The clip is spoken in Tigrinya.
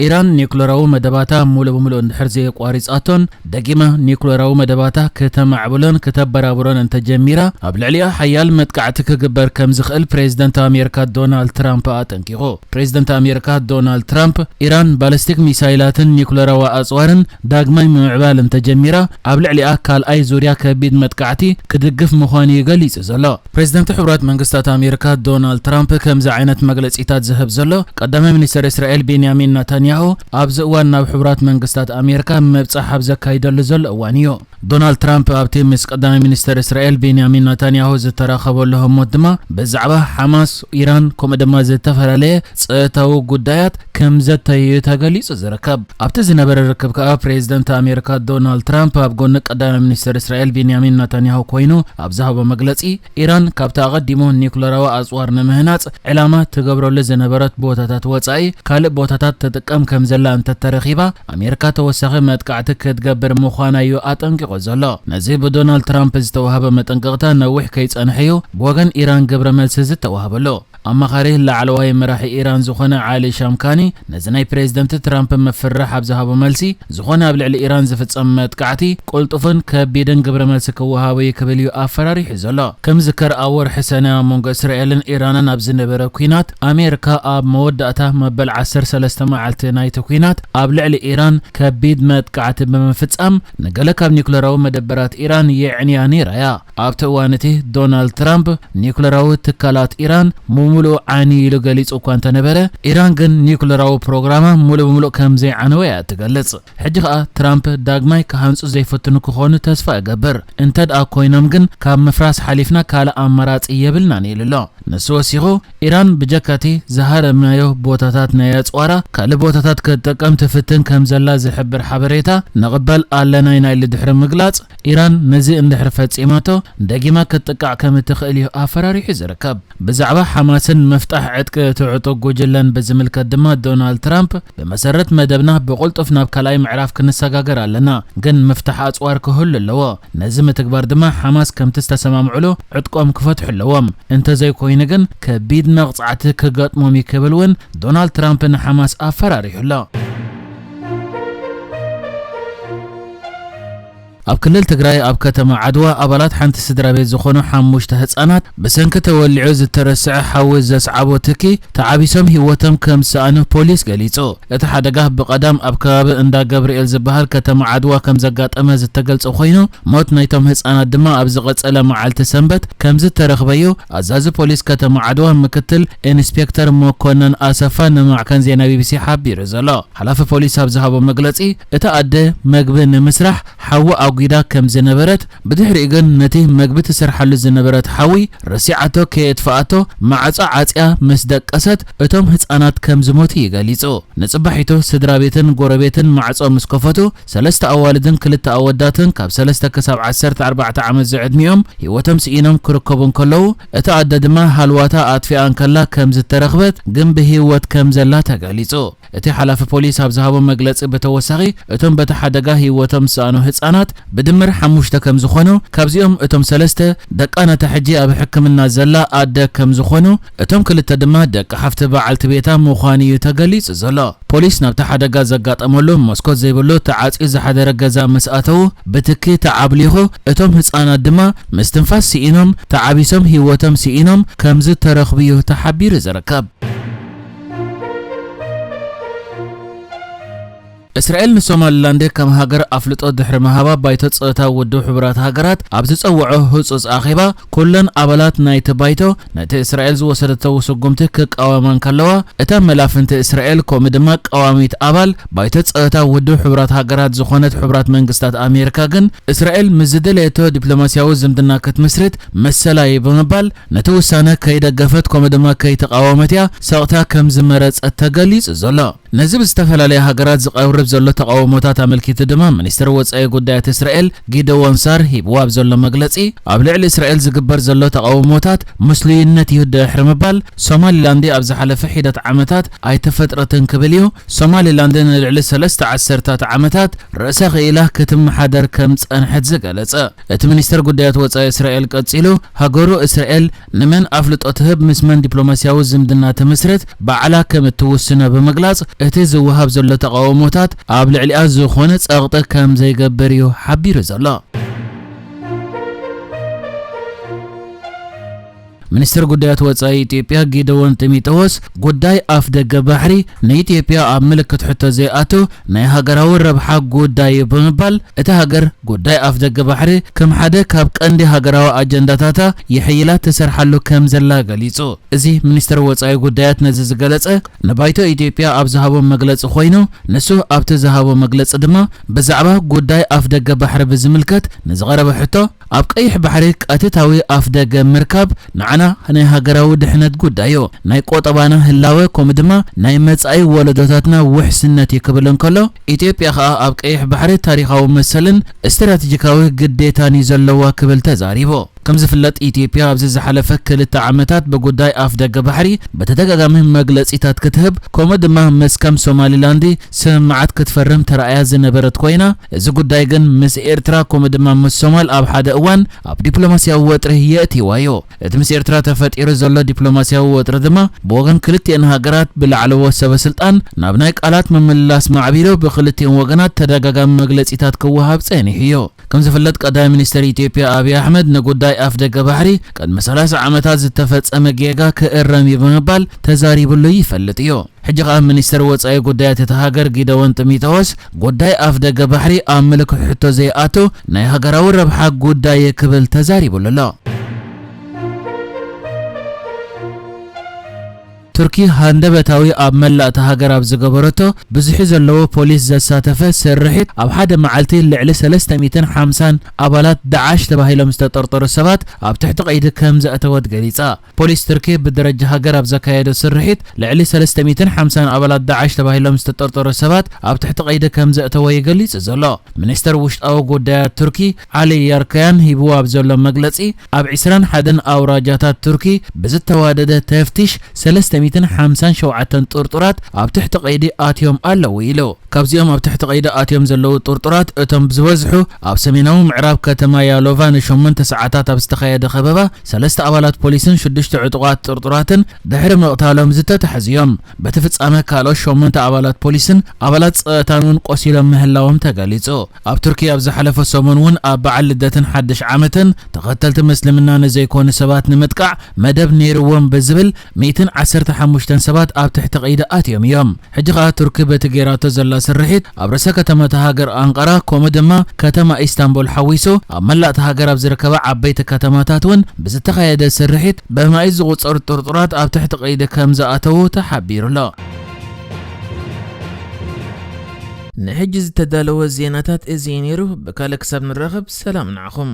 ኢራን ኒኩሌራዊ መደባታ ሙሉ በሙሉ እንድሕር ዘይቋሪጻቶን ደጊማ ኒኩሌራዊ መደባታ ከተማዕብሎን ከተበራብሮን እንተጀሚራ ኣብ ልዕሊኣ ሓያል መጥቃዕቲ ክግበር ከም ዝኽእል ፕሬዝደንት ኣሜሪካ ዶናልድ ትራምፕ ኣጠንቂቑ። ፕሬዝደንት ኣሜሪካ ዶናልድ ትራምፕ ኢራን ባሊስቲክ ሚሳይላትን ኒኩሌራዊ ኣጽዋርን ዳግማይ ምዕባል እንተጀሚራ ኣብ ልዕሊኣ ካልኣይ ዙርያ ከቢድ መጥቃዕቲ ክድግፍ ምዃኑ ይገልጽ ዘሎ። ፕሬዝደንት ሕቡራት መንግስታት ኣሜሪካ ዶናልድ ትራምፕ ከምዚ ዓይነት መግለጺታት ዝህብ ዘሎ ቀዳማይ ሚኒስትር እስራኤል ቤንያሚን ኔታንያሁ ኣብዚ እዋን ናብ ሕቡራት መንግስታት ኣሜሪካ ምብጻሕ ኣብ ዘካይደሉ ዘሎ እዋን እዩ። ዶናልድ ትራምፕ ኣብቲ ምስ ቀዳማይ ሚኒስትር እስራኤል ቤንያሚን ኔታንያሁ ዝተራኸበሉ ህሞት ድማ ብዛዕባ ሓማስ ኢራን ከምኡ ድማ ዝተፈላለየ ፀጥታዊ ጉዳያት ከም ዘተዩ ተገሊጹ ዝርከብ። ኣብቲ ዝነበረ ርክብ ከዓ ፕሬዝደንት ኣሜሪካ ዶናልድ ትራምፕ ኣብ ጎኒ ቀዳማይ ሚኒስትር እስራኤል ቤንያሚን ኔታንያሁ ኮይኑ ኣብ ዝሃቦ መግለጺ ኢራን ካብቲ ኣቐዲሙ ኒኩሌራዊ ኣጽዋር ንምህናጽ ዕላማ ትገብረሉ ዝነበረት ቦታታት ወጻኢ ካልእ ቦታታት ተጥቀም ከም ዘላ እንተተረኺባ ኣሜሪካ ተወሳኺ መጥቃዕቲ ክትገብር ምዃና እዩ ኣጠንቂቑ ዘሎ። ነዚ ብዶናልድ ትራምፕ ዝተዋህበ መጠንቀቕታ ነዊሕ ከይጸንሐዩ ብወገን ኢራን ግብረ መልሲ ዝተዋህበሉ ኣማኻሪ ላዕለዋይ መራሒ ኢራን ዝኾነ ዓሊ ሻምካኒ ነዚ ናይ ፕሬዝደንት ትራምፕ መፍራሕ ኣብ ዝሃቦ መልሲ ዝኾነ ኣብ ልዕሊ ኢራን ዝፍጸም መጥቃዕቲ ቁልጡፍን ከቢድን ግብረ መልሲ ክወሃቦ ይክእል እዩ ኣፈራሪሑ ዘሎ። ከም ዝከር ኣብ ወርሒ ሰነ መንጎ እስራኤልን ኢራንን ኣብ ዝነበረ ኩናት ኣሜሪካ ኣብ መወዳእታ መበል 13 መዓልቲ ናይቲ ኩናት ኣብ ልዕሊ ኢራን ከቢድ መጥቃዕቲ ብምፍጻም ንገለ ካብ ኒኩሌራዊ መደበራት ኢራን የዕንያ ነይራያ። ኣብቲ እዋን እቲ ዶናልድ ትራምፕ ኒኩሌራዊ ትካላት ኢራን ሙሉ ዓኒ ኢሉ ገሊጹ እኳ እንተነበረ ኢራን ግን ኒኩሌራዊ ፕሮግራማ ሙሉ በሙሉ ከም ዘይዓነወ እያ ትገልጽ። ሕጂ ከዓ ትራምፕ ዳግማይ ክሃንጹ ዘይፈትኑ ክኾኑ ተስፋ ይገብር። እንተደኣ ኮይኖም ግን ካብ ምፍራስ ሓሊፍና ካልእ ኣማራጺ የብልናን ኢሉ ኣሎ። ንሱ ወሲኹ ኢራን ብጀካቲ ዝሃረምናዮ ቦታታት ናይ ኣጽዋራ ካልእ ቦታታት ክትጥቀም ትፍትን ከም ዘላ ዝሕብር ሓበሬታ ንቕበል ኣለና ኢና ኢሉ ድሕሪ ምግላጽ ኢራን ነዚ እንድሕሪ ፈጺማቶ ደጊማ ክትጥቃዕ ከም እትኽእል እዩ ኣፈራሪሑ ዝርከብ። ብዛዕባ ሓማስን መፍታሕ ዕጥቂ ትዕጡቕ ጉጅለን ብዝምልከት ድማ ዶናልድ ትራምፕ ብመሰረት መደብና ብቁልጡፍ ናብ ካልኣይ ምዕራፍ ክንሰጋገር ኣለና፣ ግን ምፍታሕ ኣጽዋር ክህሉ ኣለዎ። ነዚ ምትግባር ድማ ሓማስ ከምቲ ዝተሰማምዑሉ ዕጥቆም ክፈትሑ ኣለዎም። እንተዘይኮይኑ ግን ከቢድ መቕጻዕቲ ክገጥሞም ይክብል እውን ዶናልድ ትራምፕ ንሓማስ ኣፈራሪሑ ኣሎ። ኣብ ክልል ትግራይ ኣብ ከተማ ዓድዋ ኣባላት ሓንቲ ስድራ ቤት ዝኾኑ 5 ህጻናት ብሰንኪ ተወሊዑ ዝተረስዐ ሓዊ ዘስዓቦ ትኪ ተዓቢሶም ህይወቶም ከም ዝሰኣኑ ፖሊስ ገሊጹ። እቲ ሓደጋ ብቐዳም ኣብ ከባቢ እንዳ ገብርኤል ዝበሃል ከተማ ዓድዋ ከም ዘጋጠመ ዝተገልጸ ኮይኑ ሞት ናይቶም ህጻናት ድማ ኣብ ዝቐጸለ መዓልቲ ሰንበት ከም ዝተረኽበዩ ኣዛዚ ፖሊስ ከተማ ዓድዋ ምክትል ኢንስፔክተር መኮነን ኣሰፋ ንማዕከን ዜና ቢቢሲ ሓቢሩ ዘሎ። ሓላፊ ፖሊስ ኣብ ዝሃቦ መግለጺ እቲ ኣደ መግቢ ንምስራሕ ሓዊ ጉዳ ከም ዝነበረት ብድሕሪኡ ግን ነቲ መግቢ ትሰርሓሉ ዝነበረት ሓዊ ረሲዓቶ ከየጥፍኣቶ ማዕጾ ዓጽያ ምስ ደቀሰት እቶም ህጻናት ከም ዝሞቱ ይገሊጹ። ንጽባሒቱ ስድራ ቤትን ጎረቤትን ማዕጾ ምስ ከፈቱ 3 ኣዋልድን 2 ኣወዳትን ካብ 3 ክሳብ 14 ዓመት ዝዕድሚኦም ህይወቶም ስኢኖም ክርከቡ ከለዉ እቲ ኣደ ድማ ሃልዋታ ኣጥፊኣን ከላ ከም ዝተረኽበት ግን ብህይወት ከም ዘላ ተገሊጹ። እቲ ሓላፊ ፖሊስ ኣብ ዝሃቦ መግለጺ በተወሳኺ እቶም በቲ ሓደጋ ህይወቶም ዝሰኣኑ ህጻናት ብድምር 5 ከም ዝኾኑ ካብዚኦም እቶም 3 ደቂ ነታ ሕጂ ኣብ ሕክምና ዘላ ኣደ ከም ዝኾኑ እቶም 2 ድማ ደቂ ሓፍቲ በዓልቲ ቤታ ምዃኑ እዩ ተገሊጹ ዘሎ። ፖሊስ ናብቲ ሓደጋ ዘጋጠመሉ መስኮት ዘይብሉ ተዓጽዩ ዝሓደረ ገዛ ምስ ኣተዉ ብትኪ ተዓብሊኹ እቶም ህጻናት ድማ ምስትንፋስ ሲኢኖም ተዓቢሶም ህይወቶም ሲኢኖም ከም ዝተረኽቡ እዩ ተሓቢሩ ዝርከብ። እስራኤል ንሶማሊላንድ ከም ሃገር ኣፍልጦ ድሕሪ መሃባ ባይቶ ፀጥታ ውድብ ሕቡራት ሃገራት ኣብ ዝፀውዖ ህጹጽ ኣኼባ ኩለን ኣባላት ናይቲ ባይቶ ነቲ እስራኤል ዝወሰደቶ ውስጉምቲ ክቃወማን ከለዋ እታ መላፍንቲ እስራኤል ከምኡ ድማ ቀዋሚት ኣባል ባይቶ ፀጥታ ውድብ ሕቡራት ሃገራት ዝኾነት ሕቡራት መንግስታት ኣሜሪካ ግን እስራኤል ምስ ዝደለየቶ ዲፕሎማስያዊ ዝምድና ክትምስርት መሰላይ ብምባል ነቲ ውሳነ ከይደገፈት ከምኡ ድማ ከይተቃወመት እያ ሰቕታ ከም ዝመረጸት ተገሊጹ ዘሎ። ነዚ ብዝተፈላለየ ሃገራት ዝቐርብ ዘሎ ተቃውሞታት ኣመልኪቱ ድማ ሚኒስትር ወጻኢ ጉዳያት እስራኤል ጊደዎን ሳር ሂብዎ ኣብ ዘሎ መግለጺ ኣብ ልዕሊ እስራኤል ዝግበር ዘሎ ተቃውሞታት ምስልዩነት እዩ ድሕሪ ምባል ሶማሊላንድ ኣብ ዝሓለፈ ሒደት ዓመታት ኣይተፈጥረትን ክብል እዩ። ሶማሊላንድ ንልዕሊ 13 ዓመታት ርእሰ ኽኢላ ክትመሓደር ከም ጸንሐት ዝገለጸ እቲ ሚኒስትር ጉዳያት ወጻኢ እስራኤል ቀጺሉ ሃገሩ እስራኤል ንመን ኣፍልጦ ትህብ ምስ መን ዲፕሎማስያዊ ዝምድና ትምስረት ባዕላ ከም እትውስነ ብምግላጽ እቲ ዝወሃብ ዘሎ ተቃውሞታት ኣብ ልዕሊኣ ዝኾነ ጸቕጢ ከም ዘይገብር እዩ ሓቢሩ ዘሎ። ሚኒስትር ጉዳያት ወጻኢ ኢትዮጵያ ጌደዎን ጢሞቴዎስ ጉዳይ ኣፍ ደገ ባሕሪ ንኢትዮጵያ ኣብ ምልክት ሕቶ ዘይኣቱ ናይ ሃገራዊ ረብሓ ጉዳይ ብምባል እቲ ሃገር ጉዳይ ኣፍ ደገ ባሕሪ ከም ሓደ ካብ ቀንዲ ሃገራዊ ኣጀንዳታታ ይሕይላ ተሰርሓሉ ከም ዘላ ገሊጹ። እዚ ሚኒስትር ወጻኢ ጉዳያት ነዚ ዝገለጸ ንባይቶ ኢትዮጵያ ኣብ ዝሃቦ መግለጺ ኮይኑ ንሱ ኣብቲ ዝሃቦ መግለጺ ድማ ብዛዕባ ጉዳይ ኣፍ ደገ ባሕሪ ብዝምልከት ንዝቐረበ ሕቶ ኣብ ቀይሕ ባሕሪ ቀጥታዊ ኣፍ ደገ ምርካብ ንዓና ናይ ሃገራዊ ድሕነት ጉዳዩ ናይ ቆጠባና ህላወ ከምኡ ድማ ናይ መጻኢ ወለዶታትና ውሕስነት ይክብል እንከሎ ኢትዮጵያ ከዓ ኣብ ቀይሕ ባሕሪ ታሪኻዊ መሰልን ስትራቴጂካዊ ግዴታን ዘለዋ ክብል ተዛሪቦ። ከም ዝፍለጥ ኢትዮጵያ ኣብዚ ዝሓለፈ 2 ዓመታት በጉዳይ ኣፍ ደገ ባሕሪ በተደጋጋሚ መግለጺታት ክትህብ ከምኡ ድማ መስከም ሶማሊላንድ ስምዓት ክትፈርም ተራእያ ዝነበረት ኮይና እዚ ጉዳይ ግን ምስ ኤርትራ ከምኡ ድማ ምስ ሶማል ኣብ ሓደ እዋን ኣብ ዲፕሎማስያዊ ወጥሪ የእትዋዮ። እቲ ምስ ኤርትራ ተፈጢሩ ዘሎ ዲፕሎማስያዊ ወጥሪ ድማ ብወገን ክልቲአን ሃገራት ብላዕለዎ ሰበስልጣን ናብ ናይ ቃላት ምምላስ ማዕቢሉ ብክልቲአን ወገናት ተደጋጋሚ መግለጺታት ክወሃብ ጸኒሑ እዩ። ከም ዝፍለጥ ቀዳማይ ሚኒስትር ኢትዮጵያ አብይ አሕመድ ንጉዳይ ኣፍ ደገ ባሕሪ ቅድሚ 30 ዓመታት ዝተፈጸመ ጌጋ ክእረም ብምባል ተዛሪብሉ ይፈልጥ እዩ። ሕጂ ከዓ ሚኒስትር ወጻኢ ጉዳያት እቲ ሃገር ጌደዎን ጢሞቴዎስ ጉዳይ ኣፍ ደገ ባሕሪ ኣብ ምልክት ሕቶ ዘይኣቱ ናይ ሃገራዊ ረብሓ ጉዳይ ክብል ተዛሪብሉ ኣሎ። ቱርኪ ሃንደበታዊ ኣብ መላእቲ ሃገር ኣብ ዝገበረቶ ብዙሕ ዘለዎ ፖሊስ ዘሳተፈ ስርሒት ኣብ ሓደ መዓልቲ ልዕሊ 350 ኣባላት ዳዓሽ ተባሂሎም ዝተጠርጠሩ ሰባት ኣብ ትሕቲ ቀይዲ ከም ዘእተወት ገሊጻ። ፖሊስ ቱርኪ ብደረጃ ሃገር ኣብ ዘካየደ ስርሒት ልዕሊ 350 ኣባላት ዳዓሽ ተባሂሎም ዝተጠርጠሩ ሰባት ኣብ ትሕቲ ቀይዲ ከም ዘእተወ ይገልጽ ዘሎ። ሚኒስትር ውሽጣዊ ጉዳያት ቱርኪ ዓሊ ያርካያን ሂብዎ ኣብ ዘሎ መግለጺ ኣብ 21 ኣውራጃታት ቱርኪ ብዝተዋደደ ተፍቲሽ 357 ጥርጡራት ኣብ ትሕቲ ቀይዲ ኣትዮም ኣለዉ ኢሉ። ካብዚኦም ኣብ ትሕቲ ቀይዲ ኣትዮም ዘለዉ ጥርጡራት እቶም ዝበዝሑ ኣብ ሰሜናዊ ምዕራብ ከተማ ያሎቫ ን8 ሰዓታት ኣብ ዝተኻየደ ኸበባ 3 ኣባላት ፖሊስን 6 ዕጡቃት ጥርጡራትን ድሕሪ ምቕታሎም ዝተተሓዝዮም። በቲ ፍጻመ ካልኦት 8 ኣባላት ፖሊስን ኣባላት ጸጥታን እውን ቆሲሎም ምህላዎም ተገሊጹ። ኣብ ቱርኪ ኣብ ዝሓለፈ ሰሙን እውን ኣብ በዓል ልደትን ሓድሽ ዓመትን ተኸተልቲ ምስልምና ንዘይኮኑ ሰባት ንምጥቃዕ መደብ ነይርዎም ብዝብል 115 ሰባት ኣብ ትሕቲ ቀይዲ ኣትዮም እዮም። ሕጂ ከዓ ቱርኪ በቲ ጌራቶ ዘላ ስርሒት ኣብ ርእሰ ከተማታ ሃገር አንቃራ ከምኡ ድማ ከተማ ኢስታንቡል ሓዊሱ ኣብ መላእቲ ሃገር ኣብ ዝርከባ ዓበይቲ ከተማታት እውን ብዝተኻየደ ስርሒት ብማይ ዝቑጸሩ ጥርጡራት ኣብ ትሕቲ ቀይዲ ከም ዝኣተዉ ተሓቢሩሎ። ንሕጂ ዝተዳለወ ዜናታት እዚ ነይሩ። ብካልእ ክሳብ ንራኸብ ሰላም ንዓኹም።